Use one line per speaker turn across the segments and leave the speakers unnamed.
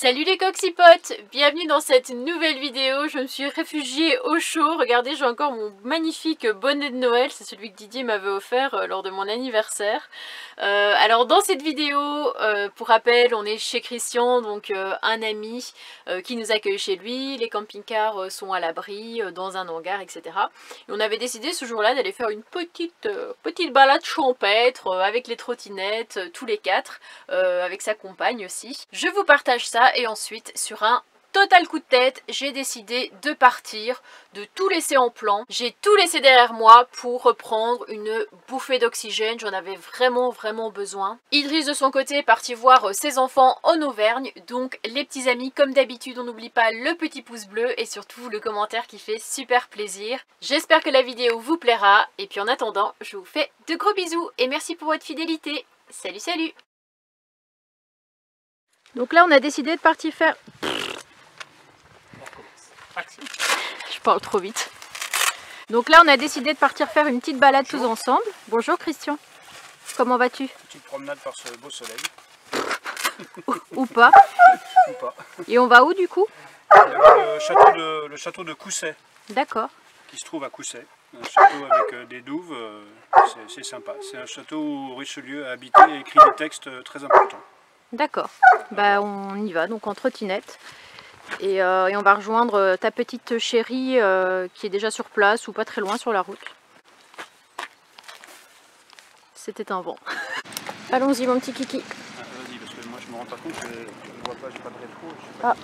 Salut les coxipotes, bienvenue dans cette nouvelle vidéo. Je me suis réfugiée au chaud. Regardez, j'ai encore mon magnifique bonnet de Noël. C'est celui que Didier m'avait offert lors de mon anniversaire. Alors dans cette vidéo, pour rappel, on est chez Christian, donc un ami qui nous accueille chez lui. Les camping-cars sont à l'abri, dans un hangar, etc. Et on avait décidé ce jour-là d'aller faire une petite balade champêtre avec les trottinettes, tous les quatre, avec sa compagne aussi. Je vous partage ça et ensuite sur un total coup de tête, j'ai décidé de partir, de tout laisser en plan. J'ai tout laissé derrière moi pour reprendre une bouffée d'oxygène. J'en avais vraiment besoin. Idriss de son côté est parti voir ses enfants en Auvergne. Donc les petits amis, comme d'habitude, on n'oublie pas le petit pouce bleu et surtout le commentaire qui fait super plaisir. J'espère que la vidéo vous plaira. Et puis en attendant, je vous fais de gros bisous et merci pour votre fidélité. Salut, salut! Donc là on a décidé de partir faire... Je parle trop vite. Donc là on a décidé de partir faire une petite balade tous ensemble. Bonjour Christian. Comment vas-tu?
Petite promenade par ce beau soleil.
Ou pas.
Ou pas.
Et on va où du coup?
Le château de Cousset.
D'accord.
Qui se trouve à Cousset. Un château avec des douves. C'est sympa. C'est un château où Richelieu a habité et écrit des textes très importants.
D'accord. Bah on y va donc en trottinette. Et on va rejoindre ta petite chérie qui est déjà sur place ou pas très loin sur la route. C'était un vent. Allons-y mon petit kiki.
Vas-y parce que moi je me rends pas compte, je ne vois pas, j'ai pas de rétro.
Ah.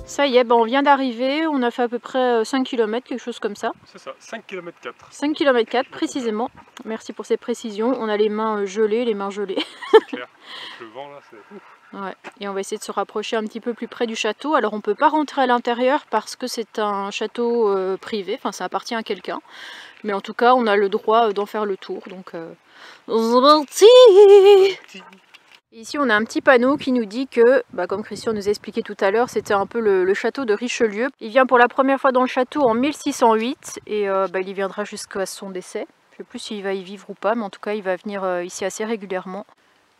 Ça y est, ben on vient d'arriver, on a fait à peu près 5 km, quelque chose comme ça.
C'est ça, 5 km 4.
5 km 4 précisément. Merci pour ces précisions. On a les mains gelées, les mains gelées.
C'est clair, avec le vent là, c'est ouf.
Ouais. Et on va essayer de se rapprocher un petit peu plus près du château. Alors on ne peut pas rentrer à l'intérieur parce que c'est un château privé, enfin ça appartient à quelqu'un. Mais en tout cas on a le droit d'en faire le tour. Donc c'est parti. Ici on a un petit panneau qui nous dit que, comme Christian nous a expliqué tout à l'heure, c'était un peu le château de Richelieu. Il vient pour la première fois dans le château en 1608 et il y viendra jusqu'à son décès. Je ne sais plus s'il va y vivre ou pas, mais en tout cas il va venir ici assez régulièrement.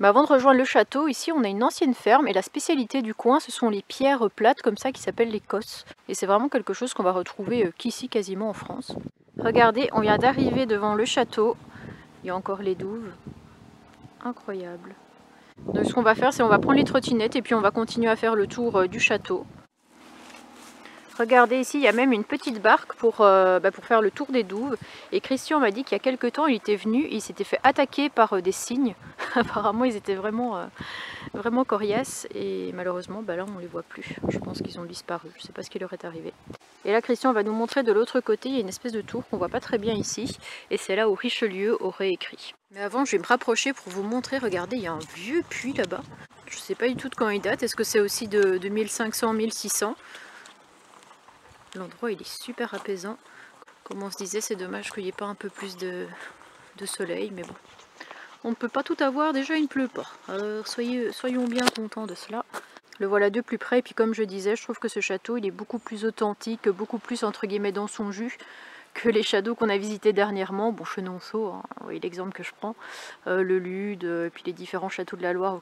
Mais avant de rejoindre le château, ici on a une ancienne ferme et la spécialité du coin ce sont les pierres plates comme ça qui s'appellent les cosses. Et c'est vraiment quelque chose qu'on va retrouver qu'ici quasiment en France. Regardez, on vient d'arriver devant le château. Il y a encore les douves. Incroyable. Donc ce qu'on va faire, c'est on va prendre les trottinettes et puis on va continuer à faire le tour du château. Regardez ici, il y a même une petite barque pour faire le tour des douves. Et Christian m'a dit qu'il y a quelques temps, il était venu et il s'était fait attaquer par des cygnes. Apparemment, ils étaient vraiment coriaces et malheureusement, là, on ne les voit plus. Je pense qu'ils ont disparu. Je ne sais pas ce qui leur est arrivé. Et là, Christian va nous montrer de l'autre côté, il y a une espèce de tour qu'on ne voit pas très bien ici. Et c'est là où Richelieu aurait écrit. Mais avant, je vais me rapprocher pour vous montrer. Regardez, il y a un vieux puits là-bas. Je ne sais pas du tout de quand il date. Est-ce que c'est aussi de 1500, 1600 ? L'endroit il est super apaisant. Comme on se disait, c'est dommage qu'il n'y ait pas un peu plus de soleil, mais bon. On ne peut pas tout avoir, déjà il ne pleut pas. Alors soyons bien contents de cela. Le voilà de plus près, et puis comme je disais, je trouve que ce château il est beaucoup plus authentique, beaucoup plus entre guillemets dans son jus que les châteaux qu'on a visités dernièrement. Bon, Chenonceau, hein, vous voyez l'exemple que je prends, le Lude, et puis les différents châteaux de la Loire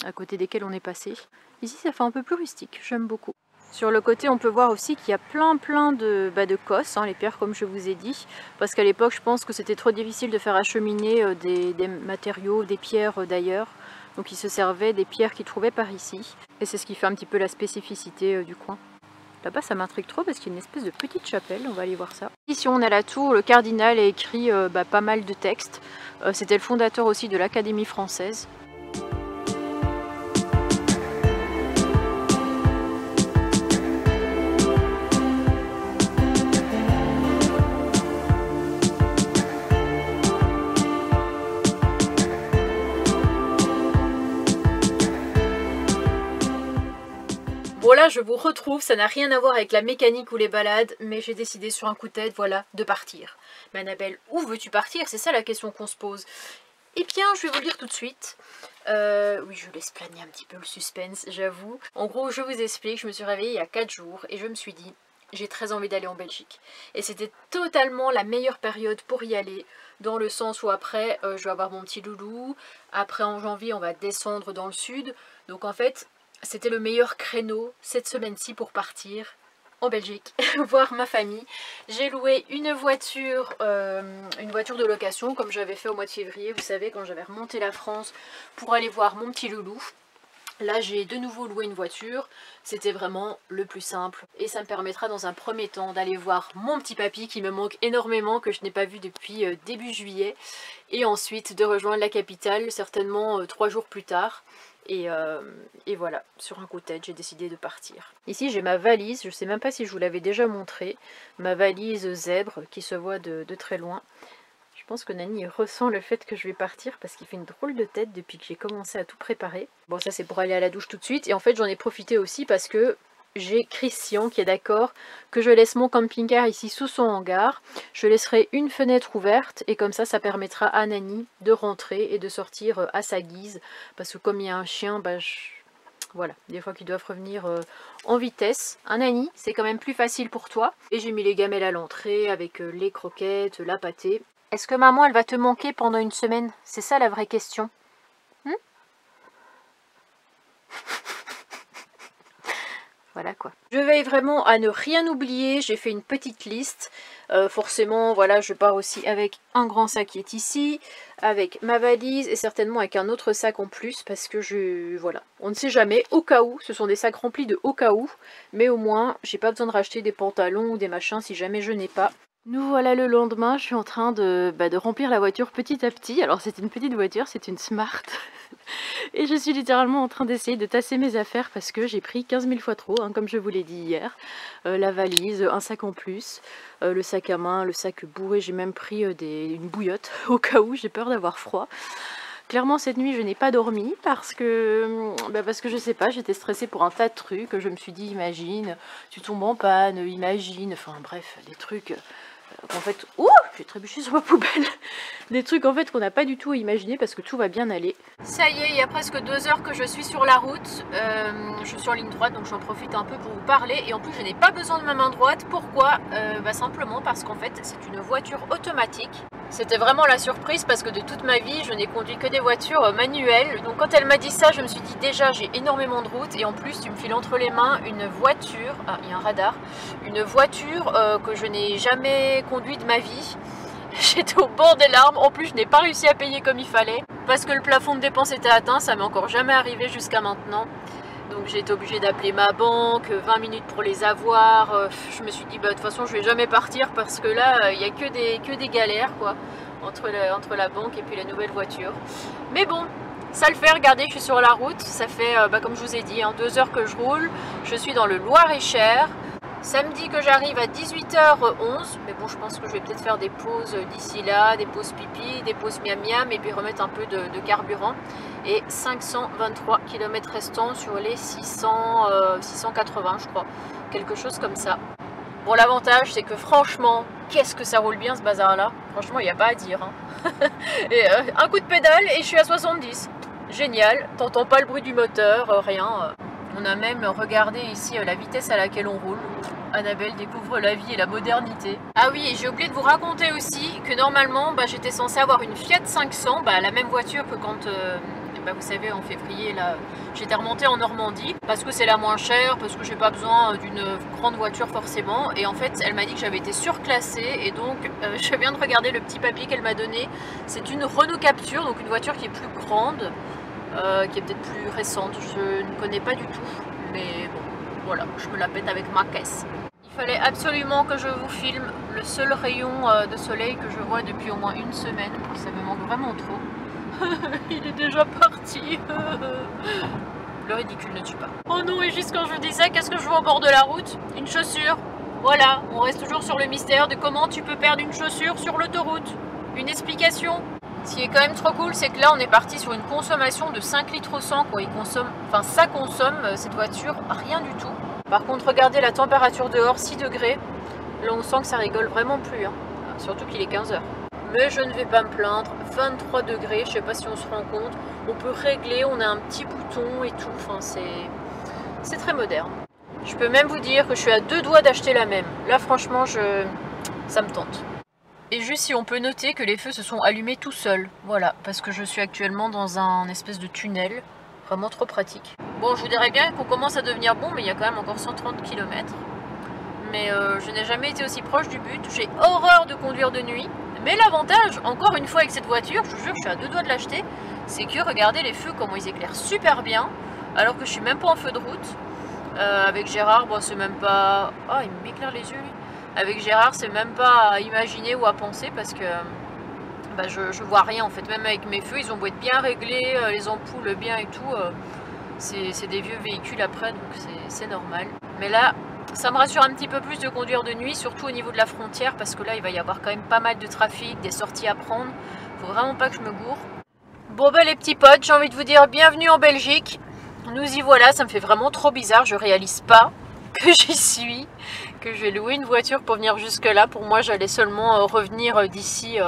à côté desquels on est passé. Ici ça fait un peu plus rustique, j'aime beaucoup. Sur le côté, on peut voir aussi qu'il y a plein de cosses, hein, les pierres comme je vous ai dit. Parce qu'à l'époque, je pense que c'était trop difficile de faire acheminer des matériaux, des pierres d'ailleurs. Donc ils se servaient des pierres qu'ils trouvaient par ici. Et c'est ce qui fait un petit peu la spécificité du coin. Là-bas, ça m'intrigue trop parce qu'il y a une espèce de petite chapelle. On va aller voir ça. Ici, on a la tour. Le cardinal a écrit pas mal de textes. C'était le fondateur aussi de l'Académie française. Bon là je vous retrouve, ça n'a rien à voir avec la mécanique ou les balades, mais j'ai décidé sur un coup de tête, voilà, de partir. Mais Annabelle, où veux-tu partir? C'est ça la question qu'on se pose. Eh bien, je vais vous le dire tout de suite. Oui, je laisse planer un petit peu le suspense, j'avoue. En gros, je vous explique, je me suis réveillée il y a 4 jours et je me suis dit, j'ai très envie d'aller en Belgique. Et c'était totalement la meilleure période pour y aller, dans le sens où après, je vais avoir mon petit loulou. Après, en janvier, on va descendre dans le sud. Donc en fait, c'était le meilleur créneau cette semaine-ci pour partir en Belgique, voir ma famille. J'ai loué une voiture de location, comme j'avais fait au mois de février, vous savez, quand j'avais remonté la France pour aller voir mon petit loulou. Là, j'ai de nouveau loué une voiture, c'était vraiment le plus simple. Et ça me permettra dans un premier temps d'aller voir mon petit papy qui me manque énormément, que je n'ai pas vu depuis début juillet. Et ensuite de rejoindre la capitale, certainement 3 jours plus tard. Et voilà, sur un coup de tête, j'ai décidé de partir. Ici, j'ai ma valise, je ne sais même pas si je vous l'avais déjà montré. Ma valise zèbre qui se voit de très loin. Je pense que Nani ressent le fait que je vais partir parce qu'il fait une drôle de tête depuis que j'ai commencé à tout préparer. Bon, ça c'est pour aller à la douche tout de suite. Et en fait, j'en ai profité aussi parce que j'ai Christian qui est d'accord que je laisse mon camping-car ici sous son hangar. Je laisserai une fenêtre ouverte et comme ça permettra à Nani de rentrer et de sortir à sa guise. Parce que comme il y a un chien, bah voilà, des fois qu'ils doivent revenir en vitesse. Un Nani, c'est quand même plus facile pour toi. Et j'ai mis les gamelles à l'entrée avec les croquettes, la pâtée. Est-ce que maman, elle va te manquer pendant une semaine? C'est ça la vraie question. Voilà quoi. Je veille vraiment à ne rien oublier, j'ai fait une petite liste. Forcément, voilà, je pars aussi avec un grand sac qui est ici, avec ma valise et certainement avec un autre sac en plus parce que voilà, on ne sait jamais, au cas où, ce sont des sacs remplis de au cas où, mais au moins, j'ai pas besoin de racheter des pantalons ou des machins si jamais je n'ai pas. Nous voilà le lendemain, je suis en train de remplir la voiture petit à petit. Alors c'est une petite voiture, c'est une Smart. Et je suis littéralement en train d'essayer de tasser mes affaires parce que j'ai pris 15 000 fois trop, hein, comme je vous l'ai dit hier. La valise, un sac en plus, le sac à main, le sac bourré, j'ai même pris une bouillotte au cas où j'ai peur d'avoir froid. Clairement cette nuit je n'ai pas dormi parce que je sais pas, j'étais stressée pour un tas de trucs. Je me suis dit imagine, tu tombes en panne, imagine, enfin bref, des trucs... en fait, ouh, j'ai trébuché sur ma poubelle. Des trucs en fait qu'on n'a pas du tout imaginé parce que tout va bien aller. Ça y est, il y a presque 2 heures que je suis sur la route. Je suis en ligne droite donc j'en profite un peu pour vous parler. Et en plus je n'ai pas besoin de ma main droite. Pourquoi? Simplement parce qu'en fait c'est une voiture automatique. C'était vraiment la surprise parce que de toute ma vie je n'ai conduit que des voitures manuelles. Donc quand elle m'a dit ça je me suis dit déjà j'ai énormément de route. Et en plus tu me files entre les mains une voiture, ah il y a un radar, une voiture que je n'ai jamais conduit de ma vie. J'étais au bord des larmes, en plus je n'ai pas réussi à payer comme il fallait parce que le plafond de dépenses était atteint, ça m'est encore jamais arrivé jusqu'à maintenant. Donc j'ai été obligée d'appeler ma banque, 20 minutes pour les avoir. Je me suis dit de toute façon je vais jamais partir parce que là il n'y a que des galères quoi entre la banque et puis la nouvelle voiture. Mais bon, ça le fait, regardez je suis sur la route, ça fait comme je vous ai dit 2 heures que je roule, je suis dans le Loir-et-Cher. Ça me dit que j'arrive à 18h11, mais bon je pense que je vais peut-être faire des pauses d'ici là, des pauses pipi, des pauses miam miam et puis remettre un peu de carburant. Et 523 km restants sur les 680 je crois, quelque chose comme ça. Bon l'avantage c'est que franchement, qu'est-ce que ça roule bien ce bazar là, franchement il n'y a pas à dire. Hein. Et, un coup de pédale et je suis à 70, génial, t'entends pas le bruit du moteur, rien. On a même regardé ici la vitesse à laquelle on roule. Annabelle découvre la vie et la modernité. Ah oui, et j'ai oublié de vous raconter aussi que normalement j'étais censée avoir une Fiat 500, la même voiture que quand, vous savez, en février, là, j'étais remontée en Normandie, parce que c'est la moins chère, parce que j'ai pas besoin d'une grande voiture forcément. Et en fait, elle m'a dit que j'avais été surclassée, et donc je viens de regarder le petit papier qu'elle m'a donné. C'est une Renault Capture, donc une voiture qui est plus grande. Qui est peut-être plus récente, je ne connais pas du tout, mais bon, voilà, je me la pète avec ma caisse. Il fallait absolument que je vous filme le seul rayon de soleil que je vois depuis au moins une semaine, ça me manque vraiment trop. Il est déjà parti. Le ridicule ne tue pas. Oh non, et juste quand je dis ça, qu'est-ce que je vois au bord de la route? Une chaussure. Voilà, on reste toujours sur le mystère de comment tu peux perdre une chaussure sur l'autoroute. Une explication? Ce qui est quand même trop cool, c'est que là on est parti sur une consommation de 5 litres au 100 quoi. Ça consomme cette voiture rien du tout. Par contre regardez la température dehors, 6 degrés. Là on sent que ça rigole vraiment plus, hein. Surtout qu'il est 15 h. Mais je ne vais pas me plaindre, 23 degrés, je sais pas si on se rend compte. On peut régler, on a un petit bouton et tout, enfin c'est très moderne. Je peux même vous dire que je suis à 2 doigts d'acheter la même. Là franchement ça me tente. Et juste si on peut noter que les feux se sont allumés tout seuls, voilà, parce que je suis actuellement dans un espèce de tunnel, vraiment trop pratique. Bon, je vous dirais bien qu'on commence à devenir bon, mais il y a quand même encore 130 km. Mais je n'ai jamais été aussi proche du but, j'ai horreur de conduire de nuit. Mais l'avantage, encore une fois avec cette voiture, je vous jure que je suis à 2 doigts de l'acheter, c'est que regardez les feux, comment ils éclairent super bien, alors que je suis même pas en feu de route. Avec Gérard, bon, c'est même pas... Oh, il m'éclaire les yeux, lui. Avec Gérard, c'est même pas à imaginer ou à penser parce que bah, je vois rien en fait. Même avec mes feux, ils ont beau être bien réglés, les ampoules bien et tout. C'est des vieux véhicules après, donc c'est normal. Mais là, ça me rassure un petit peu plus de conduire de nuit, surtout au niveau de la frontière, parce que là, il va y avoir quand même pas mal de trafic, des sorties à prendre. Faut vraiment pas que je me gourre. Bon bah les petits potes, j'ai envie de vous dire bienvenue en Belgique. Nous y voilà, ça me fait vraiment trop bizarre, je réalise pas que j'y suis, que je vais louer une voiture pour venir jusque là. Pour moi j'allais seulement revenir d'ici,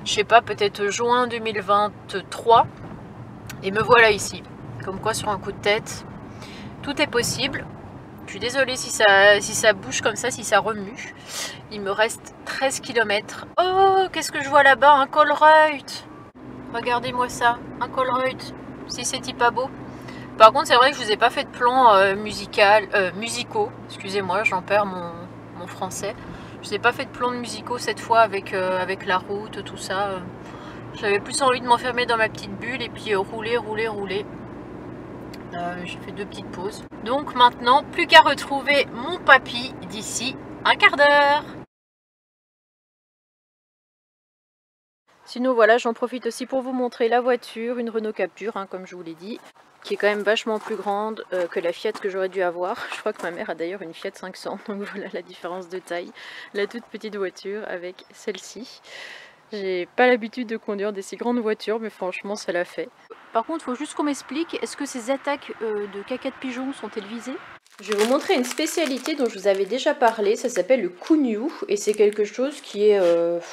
je sais pas, peut-être juin 2023. Et me voilà ici, comme quoi sur un coup de tête, tout est possible. Je suis désolée si ça bouge comme ça, si ça remue. Il me reste 13 km. Oh, qu'est-ce que je vois là-bas, un Colruyt. Regardez-moi ça, un Colruyt, si c'est pas beau. Par contre, c'est vrai que je vous ai pas fait de plan musicaux. Excusez-moi, j'en perds mon français. Je vous ai pas fait de plan musicaux cette fois avec la route, tout ça. J'avais plus envie de m'enfermer dans ma petite bulle et puis rouler. J'ai fait 2 petites pauses. Donc maintenant, plus qu'à retrouver mon papy d'ici un quart d'heure. Sinon voilà, j'en profite aussi pour vous montrer la voiture, une Renault Captur, hein, comme je vous l'ai dit, qui est quand même vachement plus grande que la Fiat que j'aurais dû avoir. Je crois que ma mère a d'ailleurs une Fiat 500, donc voilà la différence de taille. La toute petite voiture avec celle-ci. J'ai pas l'habitude de conduire des si grandes voitures, mais franchement ça l'a fait. Par contre, il faut juste qu'on m'explique, est-ce que ces attaques de caca de pigeons sont élevées? Je vais vous montrer une spécialité dont je vous avais déjà parlé, ça s'appelle le cougnou et c'est quelque chose qui est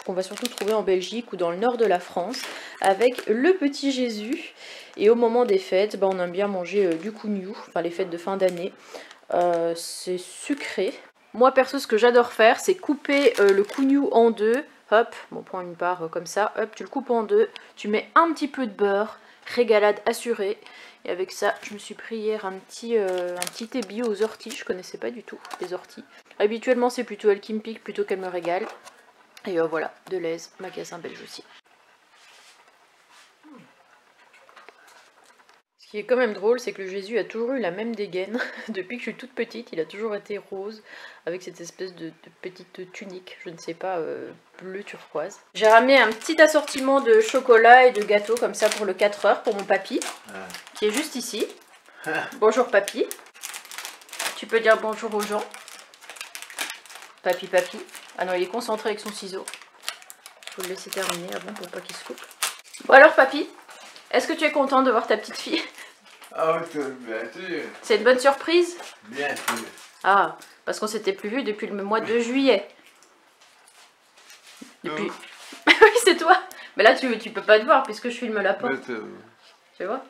qu'on va surtout trouver en Belgique ou dans le nord de la France avec le petit Jésus. Et au moment des fêtes, on aime bien manger du cougnou, enfin les fêtes de fin d'année. C'est sucré. Moi perso, ce que j'adore faire, c'est couper le cougnou en deux. Hop, on prend une part comme ça, hop, tu le coupes en deux, tu mets un petit peu de beurre, régalade assurée. Et avec ça, je me suis pris hier un petit thé bio aux orties. Je connaissais pas du tout les orties. Habituellement, c'est plutôt elle qui me pique plutôt qu'elle me régale. Et voilà, Deleuze, magasin belge aussi. Ce qui est quand même drôle, c'est que le Jésus a toujours eu la même dégaine. Depuis que je suis toute petite, il a toujours été rose, avec cette espèce de petite tunique, je ne sais pas, bleu turquoise. J'ai ramené un petit assortiment de chocolat et de gâteaux comme ça pour le 4 heures pour mon papy, qui est juste ici. Bonjour papy. Tu peux dire bonjour aux gens. Papy. Ah non, il est concentré avec son ciseau. Faut le laisser terminer avant pour pas qu'il se coupe. Bon alors papy, est-ce que tu es content de voir ta petite fille?
Ah oui, bien sûr.
C'est une bonne surprise?
Bien sûr.
Ah, parce qu'on s'était plus vu depuis le mois de juillet. Depuis... oui, c'est toi. Mais là, tu peux pas te voir puisque je filme la porte. Tu vois?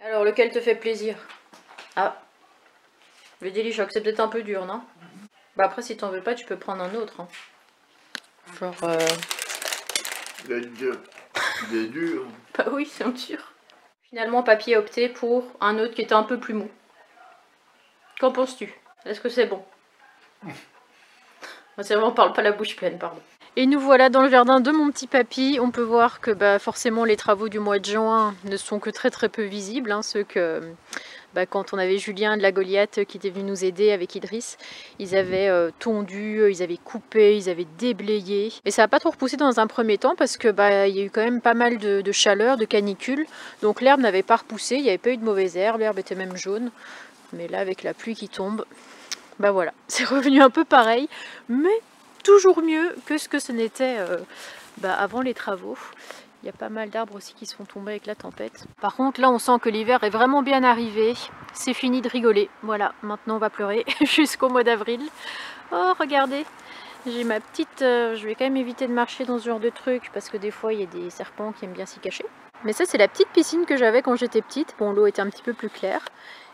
Alors, lequel te fait plaisir? Ah, le Délichoc, c'est peut-être un peu dur, non? Bah après, si t'en veux pas, tu peux prendre un autre. Hein. Genre...
Il est dur.
Bah oui, c'est dur. Finalement, papy a opté pour un autre qui était un peu plus mou. Qu'en penses-tu? Est-ce que c'est bon? C'est vrai, on parle pas la bouche pleine, pardon. Et nous voilà dans le jardin de mon petit papy. On peut voir que forcément les travaux du mois de juin ne sont que très peu visibles. Hein, ceux que quand on avait Julien de la Goliath qui était venu nous aider avec Idriss, ils avaient tondu, ils avaient coupé, ils avaient déblayé. Et ça n'a pas trop repoussé dans un premier temps parce que il y a eu quand même pas mal de chaleur, de canicule. Donc l'herbe n'avait pas repoussé, il n'y avait pas eu de mauvaise herbe, l'herbe était même jaune. Mais là avec la pluie qui tombe, voilà, c'est revenu un peu pareil, mais toujours mieux que ce n'était avant les travaux. Il y a pas mal d'arbres aussi qui sont tombés avec la tempête. Par contre, là, on sent que l'hiver est vraiment bien arrivé. C'est fini de rigoler. Voilà, maintenant on va pleurer jusqu'au mois d'avril. Oh, regardez, j'ai ma petite... je vais quand même éviter de marcher dans ce genre de truc parce que des fois, il y a des serpents qui aiment bien s'y cacher. Mais ça, c'est la petite piscine que j'avais quand j'étais petite. Bon, l'eau était un petit peu plus claire.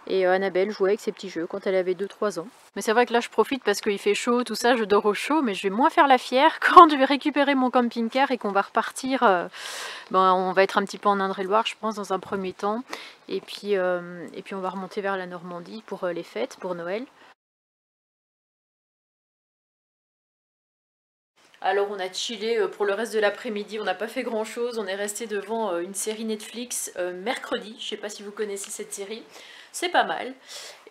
Et Annabelle jouait avec ses petits jeux quand elle avait 2-3 ans. Mais c'est vrai que là je profite parce qu'il fait chaud, tout ça, je dors au chaud, mais je vais moins faire la fière quand je vais récupérer mon camping-car et qu'on va repartir. On va être un petit peu en Indre-et-Loire, je pense, dans un premier temps. Et puis on va remonter vers la Normandie pour les fêtes, pour Noël. Alors on a chillé pour le reste de l'après-midi, on n'a pas fait grand chose, on est resté devant une série Netflix mercredi, je sais pas si vous connaissez cette série, c'est pas mal.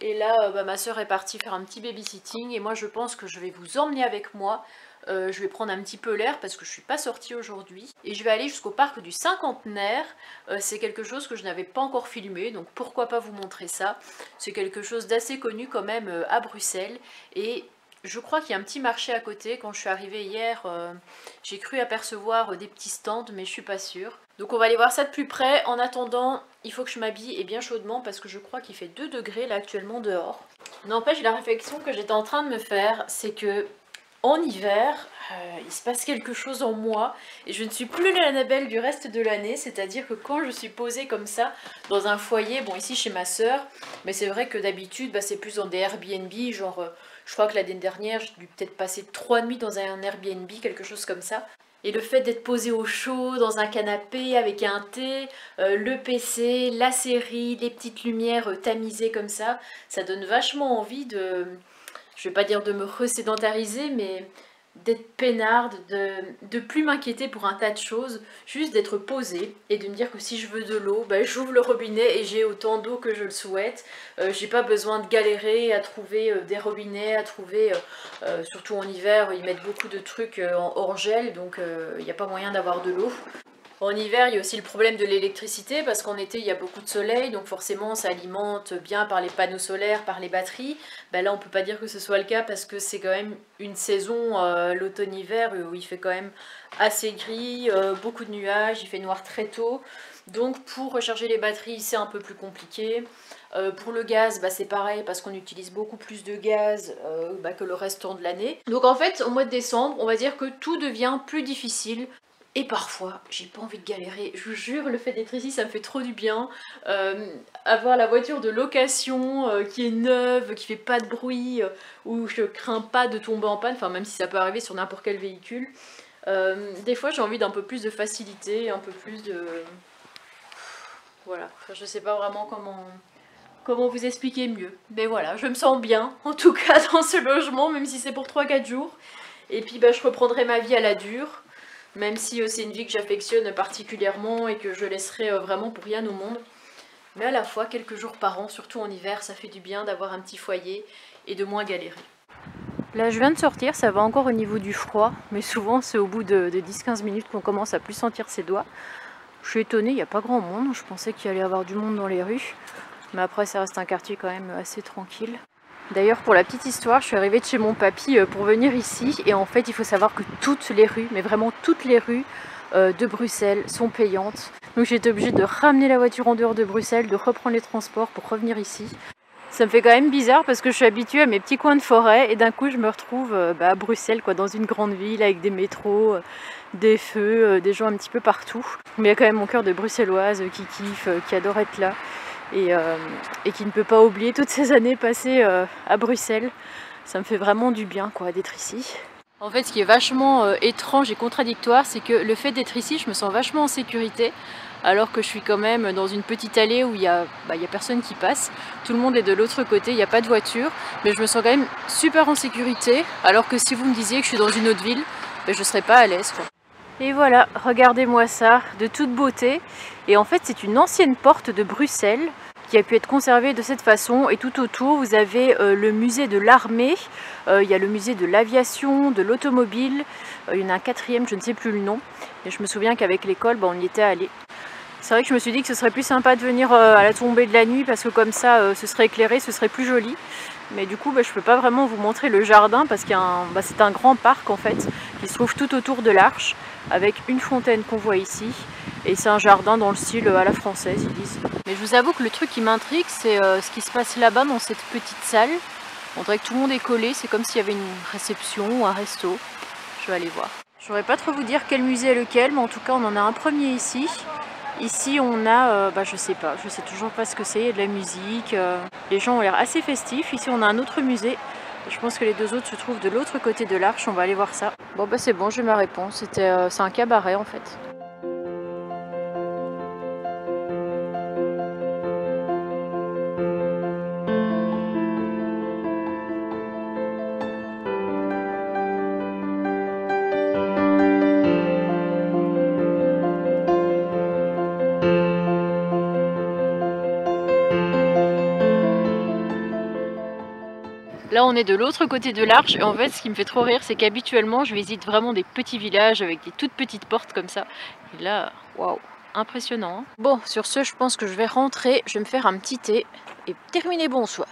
Et là ma soeur est partie faire un petit babysitting et moi je pense que je vais vous emmener avec moi. Je vais prendre un petit peu l'air parce que je suis pas sortie aujourd'hui. Et je vais aller jusqu'au parc du Cinquantenaire. C'est quelque chose que je n'avais pas encore filmé, donc pourquoi pas vous montrer ça. C'est quelque chose d'assez connu quand même à Bruxelles. Et je crois qu'il y a un petit marché à côté. Quand je suis arrivée hier, j'ai cru apercevoir des petits stands, mais je suis pas sûre. Donc on va aller voir ça de plus près. En attendant, il faut que je m'habille et bien chaudement parce que je crois qu'il fait 2 degrés là actuellement dehors. N'empêche, la réflexion que j'étais en train de me faire, c'est que en hiver, il se passe quelque chose en moi et je ne suis plus l'Annabelle du reste de l'année, c'est-à-dire que quand je suis posée comme ça dans un foyer, bon ici chez ma soeur, mais c'est vrai que d'habitude c'est plus dans des Airbnb, genre je crois que l'année dernière j'ai dû peut-être passer 3 nuits dans un Airbnb, quelque chose comme ça. Et le fait d'être posée au chaud, dans un canapé, avec un thé, le PC, la série, les petites lumières tamisées comme ça donne vachement envie de... Je vais pas dire de me resédentariser, mais d'être peinarde, de plus m'inquiéter pour un tas de choses, juste d'être posée et de me dire que si je veux de l'eau, j'ouvre le robinet et j'ai autant d'eau que je le souhaite. J'ai pas besoin de galérer à trouver des robinets, à trouver, surtout en hiver, ils mettent beaucoup de trucs en hors gel, donc il n'y a pas moyen d'avoir de l'eau. En hiver, il y a aussi le problème de l'électricité parce qu'en été, il y a beaucoup de soleil, donc forcément, ça alimente bien par les panneaux solaires, par les batteries. Là, on peut pas dire que ce soit le cas parce que c'est quand même une saison, l'automne-hiver, où il fait quand même assez gris, beaucoup de nuages, il fait noir très tôt. Donc pour recharger les batteries, c'est un peu plus compliqué. Pour le gaz, c'est pareil parce qu'on utilise beaucoup plus de gaz que le restant de l'année. Donc en fait, au mois de décembre, on va dire que tout devient plus difficile. Et parfois, j'ai pas envie de galérer, je vous jure, le fait d'être ici, ça me fait trop du bien. Avoir la voiture de location qui est neuve, qui fait pas de bruit, où je crains pas de tomber en panne, enfin même si ça peut arriver sur n'importe quel véhicule. Des fois, j'ai envie d'un peu plus de facilité, un peu plus de... Voilà, enfin, je sais pas vraiment comment vous expliquer mieux. Mais voilà, je me sens bien, en tout cas dans ce logement, même si c'est pour 3-4 jours. Et puis je reprendrai ma vie à la dure. Même si c'est une vie que j'affectionne particulièrement et que je laisserai vraiment pour rien au monde. Mais à la fois, quelques jours par an, surtout en hiver, ça fait du bien d'avoir un petit foyer et de moins galérer. Là, je viens de sortir, ça va encore au niveau du froid, mais souvent c'est au bout de 10-15 minutes qu'on commence à plus sentir ses doigts. Je suis étonnée, il n'y a pas grand monde, je pensais qu'il allait y avoir du monde dans les rues. Mais après, ça reste un quartier quand même assez tranquille. D'ailleurs, pour la petite histoire, je suis arrivée de chez mon papy pour venir ici. Et en fait, il faut savoir que toutes les rues, mais vraiment toutes les rues de Bruxelles sont payantes. Donc j'ai été obligée de ramener la voiture en dehors de Bruxelles, de reprendre les transports pour revenir ici. Ça me fait quand même bizarre parce que je suis habituée à mes petits coins de forêt. Et d'un coup, je me retrouve à Bruxelles, dans une grande ville avec des métros, des feux, des gens un petit peu partout. Mais il y a quand même mon cœur de bruxelloise qui kiffe, qui adore être là. Et qui ne peut pas oublier toutes ces années passées à Bruxelles. Ça me fait vraiment du bien d'être ici. En fait, ce qui est vachement étrange et contradictoire, c'est que le fait d'être ici, je me sens vachement en sécurité, alors que je suis quand même dans une petite allée où il y a personne qui passe. Tout le monde est de l'autre côté, il n'y a pas de voiture, mais je me sens quand même super en sécurité, alors que si vous me disiez que je suis dans une autre ville, je ne serais pas à l'aise. Et voilà, regardez-moi ça, de toute beauté. Et en fait, c'est une ancienne porte de Bruxelles qui a pu être conservée de cette façon. Et tout autour, vous avez le musée de l'armée, il y a le musée de l'aviation, de l'automobile. Il y en a un 4e, je ne sais plus le nom. Et je me souviens qu'avec l'école, on y était allé. C'est vrai que je me suis dit que ce serait plus sympa de venir à la tombée de la nuit parce que comme ça, ce serait éclairé, ce serait plus joli. Mais du coup, je ne peux pas vraiment vous montrer le jardin parce que c'est un grand parc en fait. qui se trouve tout autour de l'Arche, avec une fontaine qu'on voit ici. Et c'est un jardin dans le style à la française, ils disent. Mais je vous avoue que le truc qui m'intrigue, c'est ce qui se passe là-bas dans cette petite salle. On dirait que tout le monde est collé, c'est comme s'il y avait une réception ou un resto. Je vais aller voir. Je saurais pas trop vous dire quel musée est lequel, mais en tout cas on en a un premier ici. Ici on a, je sais pas, je sais toujours pas ce que c'est, il y a de la musique. Les gens ont l'air assez festifs. Ici on a un autre musée. Je pense que les deux autres se trouvent de l'autre côté de l'Arche, on va aller voir ça. Bon bah c'est bon, j'ai ma réponse, c'est un cabaret en fait. Là on est de l'autre côté de l'Arche et en fait ce qui me fait trop rire c'est qu'habituellement je visite vraiment des petits villages avec des toutes petites portes comme ça. Et là, waouh, impressionnant. Bon, sur ce je pense que je vais rentrer, je vais me faire un petit thé et terminer bonsoir.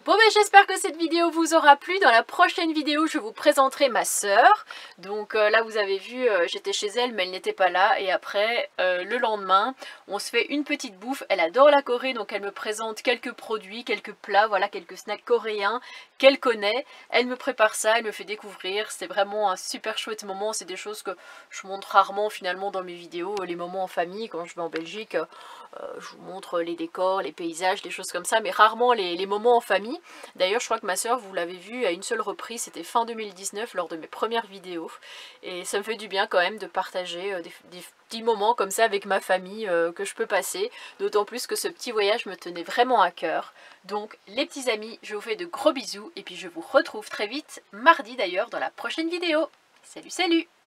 Bon ben j'espère que cette vidéo vous aura plu. Dans la prochaine vidéo je vous présenterai ma sœur. Donc là vous avez vu j'étais chez elle mais elle n'était pas là. Et après le lendemain on se fait une petite bouffe. Elle adore la Corée donc elle me présente quelques produits, quelques plats, voilà, quelques snacks coréens qu'elle connaît. Elle me prépare ça, elle me fait découvrir. C'est vraiment un super chouette moment. C'est des choses que je montre rarement finalement dans mes vidéos. Les moments en famille quand je vais en Belgique. Je vous montre les décors, les paysages, les choses comme ça, mais rarement les moments en famille. D'ailleurs, je crois que ma soeur, vous l'avez vu à une seule reprise, c'était fin 2019 lors de mes premières vidéos. Et ça me fait du bien quand même de partager des petits moments comme ça avec ma famille que je peux passer. D'autant plus que ce petit voyage me tenait vraiment à cœur. Donc les petits amis, je vous fais de gros bisous et puis je vous retrouve très vite, mardi d'ailleurs, dans la prochaine vidéo. Salut, salut!